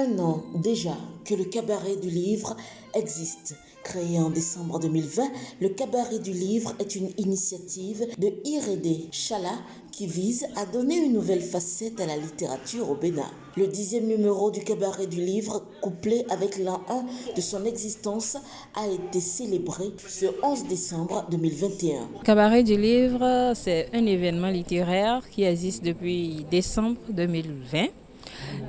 un an déjà que le cabaret du livre existe. Créé en décembre 2020, le cabaret du livre est une initiative de Irédé Chala qui vise à donner une nouvelle facette à la littérature au Bénin. Le 10e numéro du cabaret du livre, couplé avec l'an 1 de son existence, a été célébré ce 11 décembre 2021. Le cabaret du livre, c'est un événement littéraire qui existe depuis décembre 2020.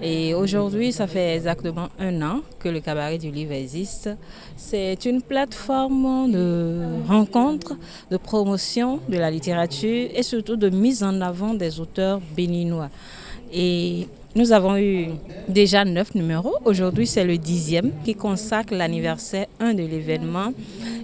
Et aujourd'hui, ça fait exactement un an que le cabaret du livre existe. C'est une plateforme de rencontre, de promotion de la littérature et surtout de mise en avant des auteurs béninois. Et nous avons eu déjà 9 numéros. Aujourd'hui, c'est le 10e qui consacre l'anniversaire 1 de l'événement.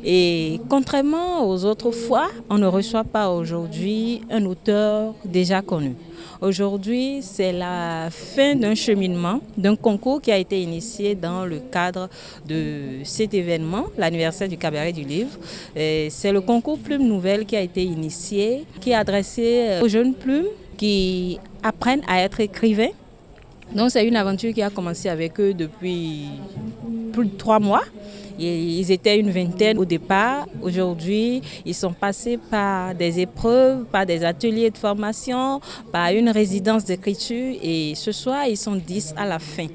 Et contrairement aux autres fois, on ne reçoit pas aujourd'hui un auteur déjà connu. Aujourd'hui, c'est la fin d'un cheminement, d'un concours qui a été initié dans le cadre de cet événement, l'anniversaire du cabaret du livre. Et c'est le concours Plume Nouvelle qui a été initié, qui est adressé aux jeunes plumes qui apprennent à être écrivains. Donc c'est une aventure qui a commencé avec eux depuis plus de 3 mois. Ils étaient une vingtaine au départ. Aujourd'hui, ils sont passés par des épreuves, par des ateliers de formation, par une résidence d'écriture et ce soir, ils sont 10 à la fin.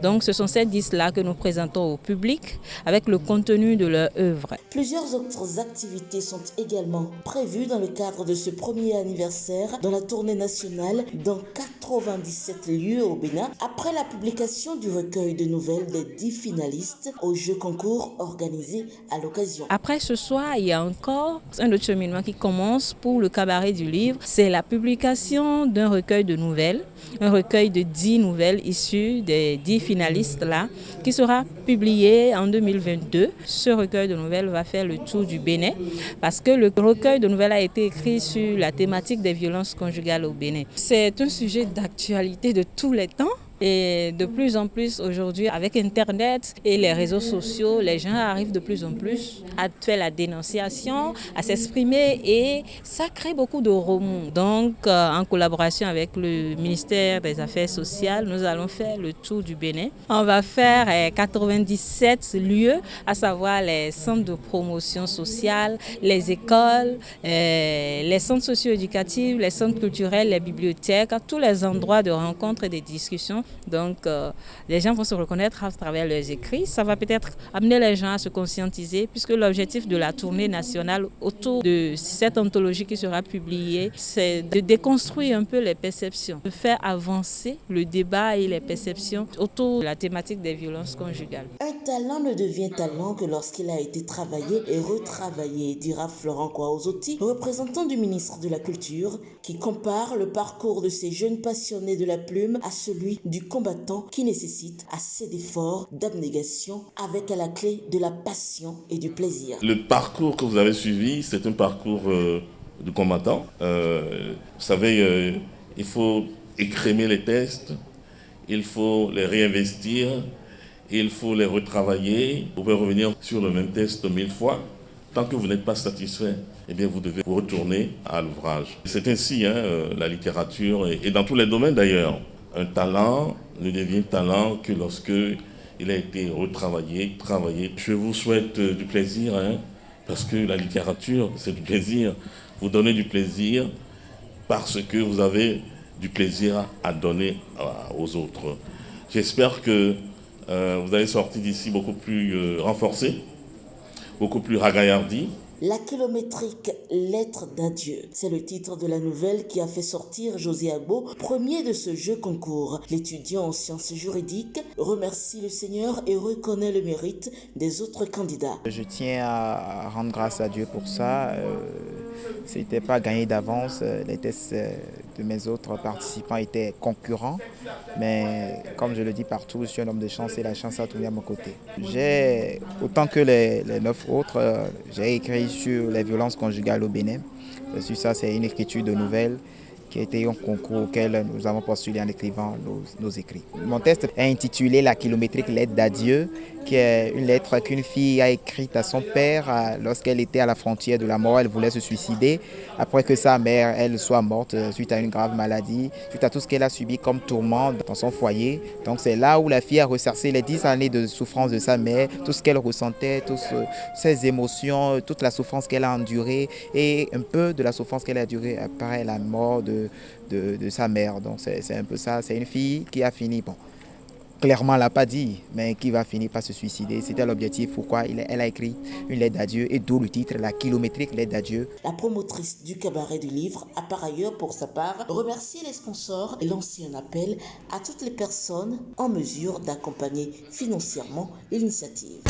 Donc ce sont ces 10-là que nous présentons au public avec le contenu de leur œuvre. Plusieurs autres activités sont également prévues dans le cadre de ce premier anniversaire dans la tournée nationale dans 97 lieux au Bénin après la publication du recueil de nouvelles des 10 finalistes au jeu concours organisé à l'occasion. Après ce soir, il y a encore un autre cheminement qui commence pour le cabaret du livre. C'est la publication d'un recueil de nouvelles, un recueil de 10 nouvelles issues des 10 finalistes là, qui sera publié en 2022. Ce recueil de nouvelles va faire le tour du Bénin parce que le recueil de nouvelles a été écrit sur la thématique des violences conjugales au Bénin. C'est un sujet d'actualité de tous les temps. Et de plus en plus aujourd'hui, avec Internet et les réseaux sociaux, les gens arrivent de plus en plus à faire la dénonciation, à s'exprimer et ça crée beaucoup de remous. Donc, en collaboration avec le ministère des Affaires sociales, nous allons faire le tour du Bénin. On va faire 97 lieux, à savoir les centres de promotion sociale, les écoles, les centres socio-éducatifs, les centres culturels, les bibliothèques, tous les endroits de rencontre et de discussion. Donc, les gens vont se reconnaître à travers leurs écrits. Ça va peut-être amener les gens à se conscientiser puisque l'objectif de la tournée nationale autour de cette anthologie qui sera publiée, c'est de déconstruire un peu les perceptions, de faire avancer le débat et les perceptions autour de la thématique des violences conjugales. Un talent ne devient talent que lorsqu'il a été travaillé et retravaillé, dira Florent Kwaozoti, représentant du ministre de la Culture, qui compare le parcours de ces jeunes passionnés de la plume à celui du combattant qui nécessite assez d'efforts, d'abnégation, avec à la clé de la passion et du plaisir. Le parcours que vous avez suivi, c'est un parcours de combattant. Vous savez, il faut écrémer les textes, il faut les réinvestir, il faut les retravailler. Vous pouvez revenir sur le même texte 1000 fois. Tant que vous n'êtes pas satisfait, eh bien vous devez vous retourner à l'ouvrage. C'est ainsi, la littérature, et dans tous les domaines d'ailleurs. Un talent ne devient talent que lorsque il a été retravaillé, travaillé. Je vous souhaite du plaisir, parce que la littérature, c'est du plaisir. Vous donnez du plaisir parce que vous avez du plaisir à donner aux autres. J'espère que vous allez sortir d'ici beaucoup plus renforcé, beaucoup plus ragaillardi. La kilométrique lettre d'adieu, c'est le titre de la nouvelle qui a fait sortir José Agbo, premier de ce jeu concours. L'étudiant en sciences juridiques remercie le Seigneur et reconnaît le mérite des autres candidats. Je tiens à rendre grâce à Dieu pour ça. C'était pas gagné d'avance. Les tests de mes autres participants étaient concurrents. Mais comme je le dis partout, je suis un homme de chance et la chance a tourné à mon côté. J'ai, autant que les 9 autres, j'ai écrit sur les violences conjugales au Bénin. Sur ça, c'est une écriture de nouvelles qui a été un concours auquel nous avons postulé en écrivant nos écrits. Mon texte est intitulé « La kilométrique lettre d'adieu » qui est une lettre qu'une fille a écrite à son père lorsqu'elle était à la frontière de la mort. Elle voulait se suicider après que sa mère, elle, soit morte suite à une grave maladie, suite à tout ce qu'elle a subi comme tourment dans son foyer. Donc c'est là où la fille a ressassé les 10 années de souffrance de sa mère, tout ce qu'elle ressentait, toutes ses émotions, toute la souffrance qu'elle a endurée et un peu de la souffrance qu'elle a endurée après la mort de sa mère. Donc c'est un peu ça. C'est une fille qui a fini, bon, clairement elle l'a pas dit, mais qui va finir par se suicider. C'était l'objectif pourquoi elle a écrit une lettre d'adieu et d'où le titre, la kilométrique lettre d'adieu. La promotrice du cabaret du livre a par ailleurs pour sa part remercié les sponsors et lancé un appel à toutes les personnes en mesure d'accompagner financièrement l'initiative.